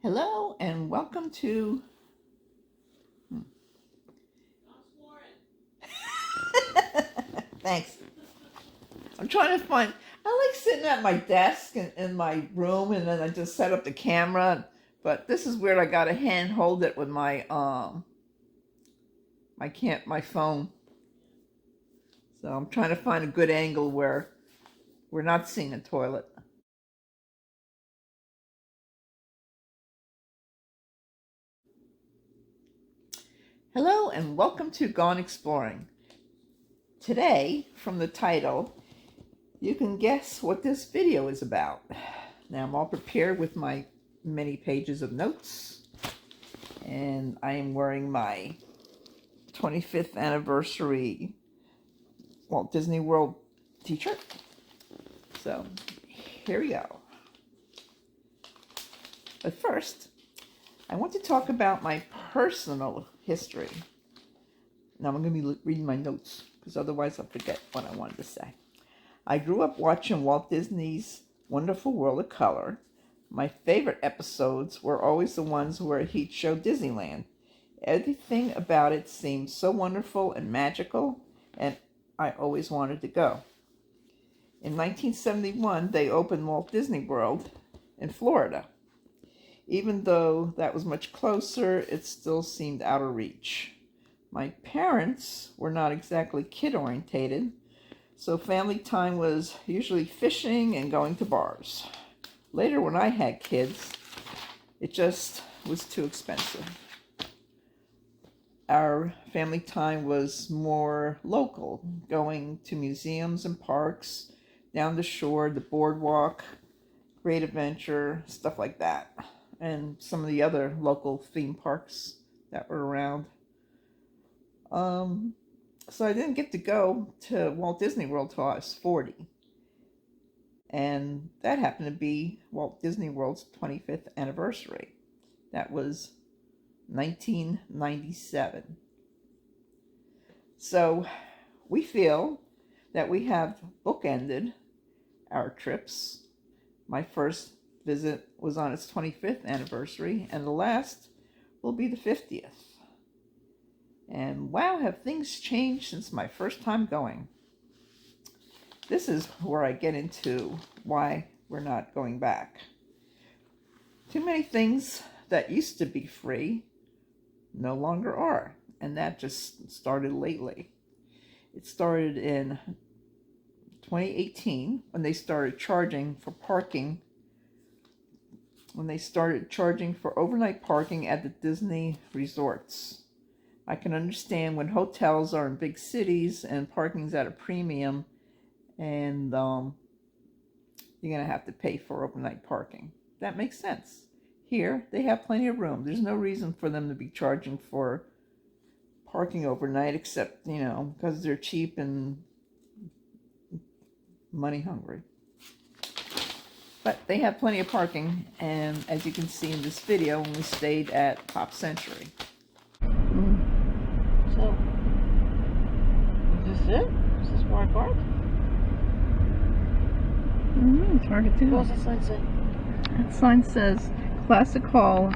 Hello and welcome to Thanks. I'm trying to find I like sitting at my desk in my room, and then I just set up the camera, but this is weird. I gotta hand hold it with my my phone. So I'm trying to find a good angle where we're not seeing a toilet. Hello and welcome to Gone Exploring. Today, from the title, you can guess what this video is about. Now I'm all prepared with my many pages of notes, and I am wearing my 25th anniversary Walt Disney World t-shirt. So here we go. But first, I want to talk about my personal history. Now I'm going to be reading my notes because otherwise I'll forget what I wanted to say. I grew up watching Walt Disney's Wonderful World of Color. My favorite episodes were always the ones where he'd show Disneyland. Everything about it seemed so wonderful and magical, and I always wanted to go. In 1971, they opened Walt Disney World in Florida. Even though that was much closer, it still seemed out of reach. My parents were not exactly kid-orientated, so family time was usually fishing and going to bars. Later, when I had kids, it just was too expensive. Our family time was more local, going to museums and parks, down the shore, the boardwalk, Great Adventure, stuff like that, and some of the other local theme parks that were around. So I didn't get to go to Walt Disney World till I was 40. And that happened to be Walt Disney World's 25th anniversary. That was 1997. So we feel that we have bookended our trips. My first visit was on its 25th anniversary, and the last will be the 50th. And wow, have things changed since my first time going. This is where I get into why we're not going back. Too many things that used to be free no longer are, and that just started lately. It started in 2018 when they started charging for parking, when they started charging for overnight parking at the Disney resorts. I can understand when hotels are in big cities and parking's at a premium, and you're going to have to pay for overnight parking. That makes sense. Here, they have plenty of room. There's no reason for them to be charging for parking overnight, except, because they're cheap and money hungry. But they have plenty of parking, and as you can see in this video, when we stayed at Pop Century. So, is this it? Is this where I parked? It's hard to tell. What does that sign say? That sign says Classic Hall,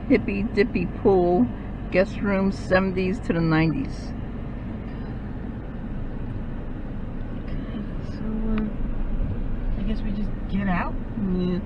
Hippy Dippy Pool, Guest Rooms 70s to the 90s. Okay, so I guess we just get out? Yeah.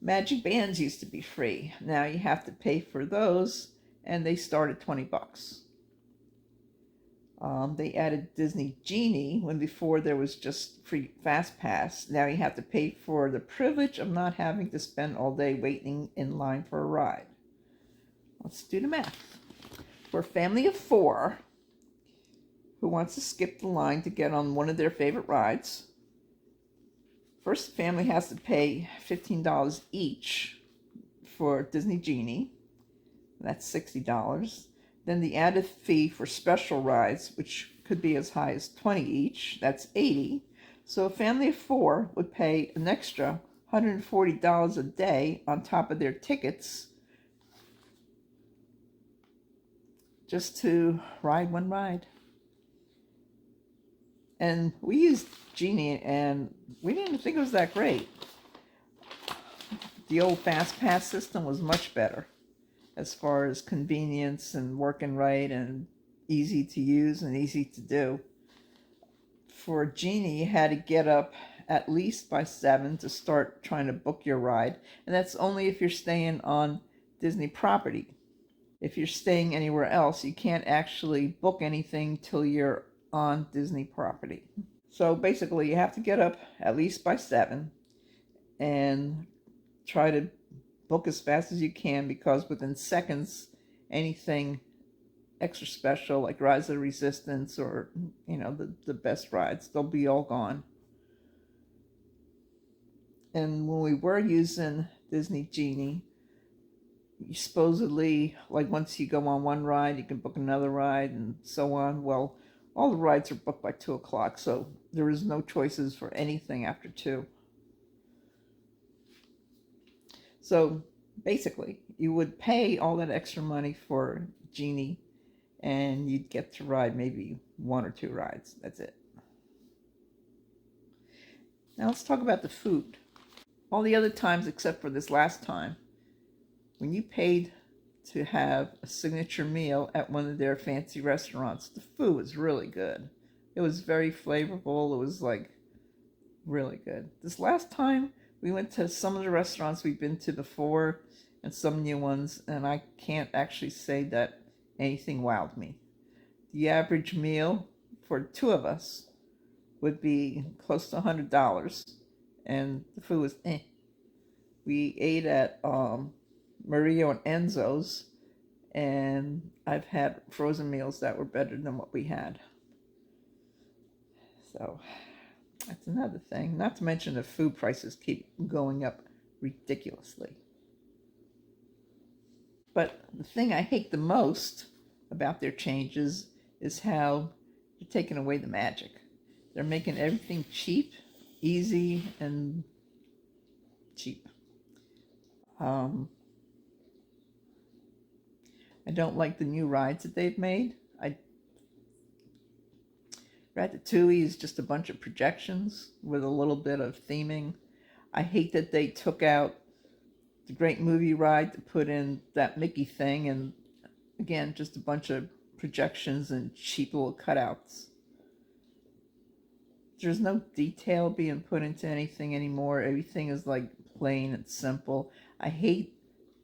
Magic bands used to be free. Now you have to pay for those, and they start at $20. They added Disney Genie when before there was just free Fast Pass. Now you have to pay for the privilege of not having to spend all day waiting in line for a ride. Let's do the math. For a family of 4 who wants to skip the line to get on one of their favorite rides, first family has to pay $15 each for Disney Genie. That's $60. Then the added fee for special rides, which could be as high as $20 each. That's $80. So a family of 4 would pay an extra $140 a day on top of their tickets just to ride one ride. And we used Genie, and we didn't think it was that great. The old Fast Pass system was much better as far as convenience and working right and easy to use and easy to do. For Genie, you had to get up at least by 7 to start trying to book your ride, and that's only if you're staying on Disney property. If you're staying anywhere else, you can't actually book anything till you're on Disney property. So basically, you have to get up at least by 7 and try to book as fast as you can, because within seconds, anything extra special like Rise of the Resistance or, the best rides, they'll be all gone. And when we were using Disney Genie, you supposedly, like, once you go on one ride, you can book another ride and so on. Well, all the rides are booked by 2 o'clock, so there is no choices for anything after 2. So basically, you would pay all that extra money for Genie, and you'd get to ride maybe 1 or 2 rides. That's it. Now let's talk about the food. All the other times except for this last time, when you paid to have a signature meal at one of their fancy restaurants, the food was really good. It was very flavorful. It was like really good. This last time, we went to some of the restaurants we've been to before and some new ones, and I can't actually say that anything wowed me. The average meal for 2 of us would be close to $100, and the food was eh. We ate at Mario and Enzo's, and I've had frozen meals that were better than what we had. So that's another thing. Not to mention the food prices keep going up ridiculously. But the thing I hate the most about their changes is how they're taking away the magic. They're making everything cheap, easy, and cheap. I don't like the new rides that they've made. Ratatouille is just a bunch of projections with a little bit of theming. I hate that they took out the Great Movie Ride to put in that Mickey thing, and again, just a bunch of projections and cheap little cutouts. There's no detail being put into anything anymore. Everything is like plain and simple. I hate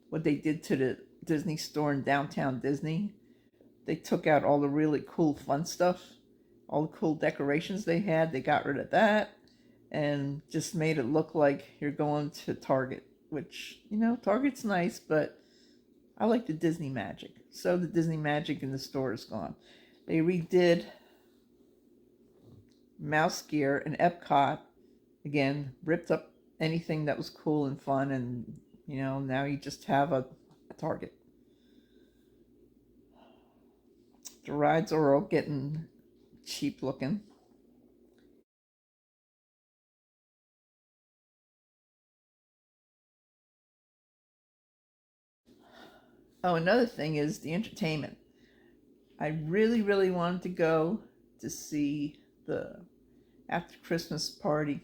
what they did to the Disney store in downtown Disney. They took out all the really cool fun stuff, all the cool decorations they had. They got rid of that and just made it look like you're going to Target, which, Target's nice, but I like the Disney magic. So the Disney magic in the store is gone. They redid Mouse Gear and Epcot. Again, ripped up anything that was cool and fun, and now you just have a Target. The rides are all getting cheap looking. Oh, another thing is the entertainment. I really, really wanted to go to see the after Christmas party.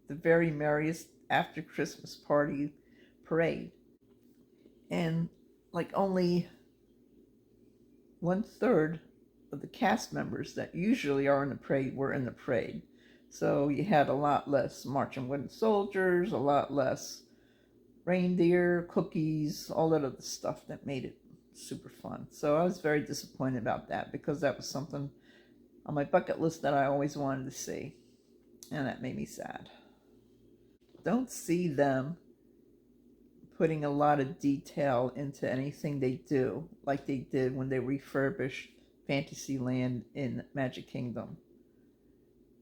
The very merriest after Christmas party parade. And like only 1/3 of the cast members that usually are in the parade were in the parade. So you had a lot less marching wooden soldiers, a lot less reindeer, cookies, all that other stuff that made it super fun. So I was very disappointed about that, because that was something on my bucket list that I always wanted to see, and that made me sad. Don't see them putting a lot of detail into anything they do, like they did when they refurbished Fantasyland in Magic Kingdom,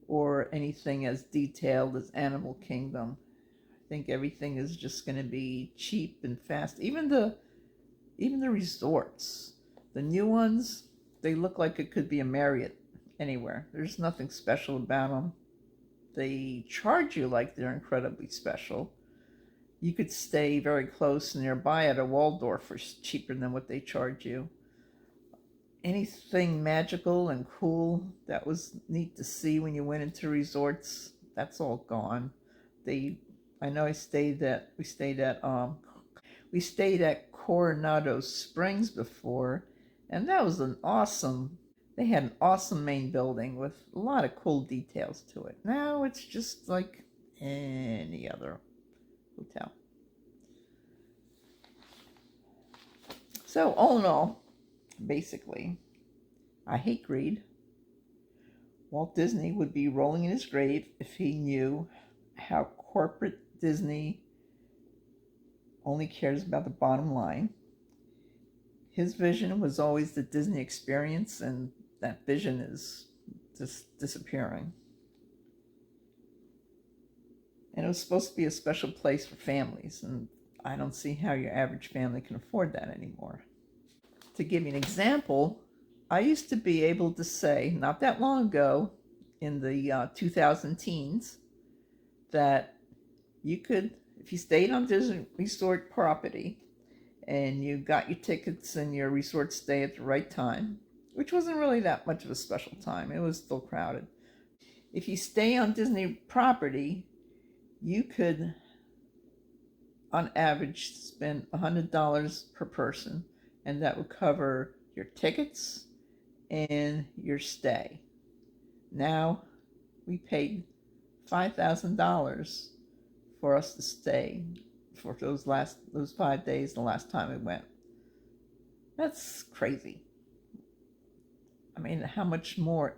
or anything as detailed as Animal Kingdom. think everything is just going to be cheap and fast. Even the resorts, the new ones, they look like it could be a Marriott anywhere. There's nothing special about them. They charge you like they're incredibly special. You could stay very close nearby at a Waldorf for cheaper than what they charge you. Anything magical and cool that was neat to see when you went into resorts, that's all gone. I know we stayed at Coronado Springs before, and that was they had an awesome main building with a lot of cool details to it. Now it's just like any other hotel. So all in all, basically, I hate greed. Walt Disney would be rolling in his grave if he knew how corporate Disney only cares about the bottom line. His vision was always the Disney experience, and that vision is just disappearing. And it was supposed to be a special place for families, and I don't see how your average family can afford that anymore. To give you an example, I used to be able to say, not that long ago, in the 2000 teens, that you could, if you stayed on Disney resort property and you got your tickets and your resort stay at the right time, which wasn't really that much of a special time, it was still crowded. If you stay on Disney property, you could, on average, spend $100 per person, and that would cover your tickets and your stay. Now we paid $5,000 for us to stay for those 5 days the last time we went. That's crazy. I mean, how much more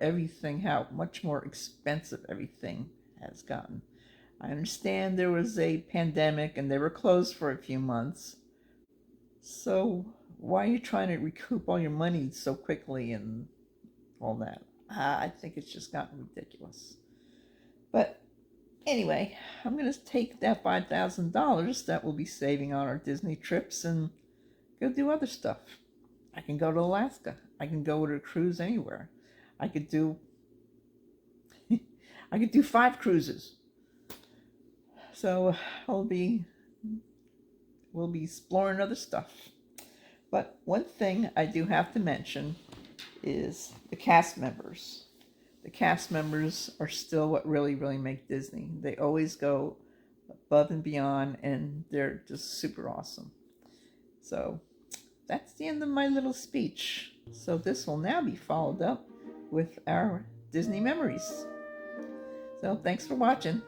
expensive everything has gotten. I understand there was a pandemic and they were closed for a few months. So why are you trying to recoup all your money so quickly and all that? I think it's just gotten ridiculous. But anyway, I'm going to take that $5,000 that we'll be saving on our Disney trips and go do other stuff. I can go to Alaska. I can go to a cruise anywhere. I could do 5 cruises. So we'll be exploring other stuff. But one thing I do have to mention is the cast members. The cast members are still what really, really make Disney. They always go above and beyond, and they're just super awesome. So that's the end of my little speech. So this will now be followed up with our Disney memories. So thanks for watching.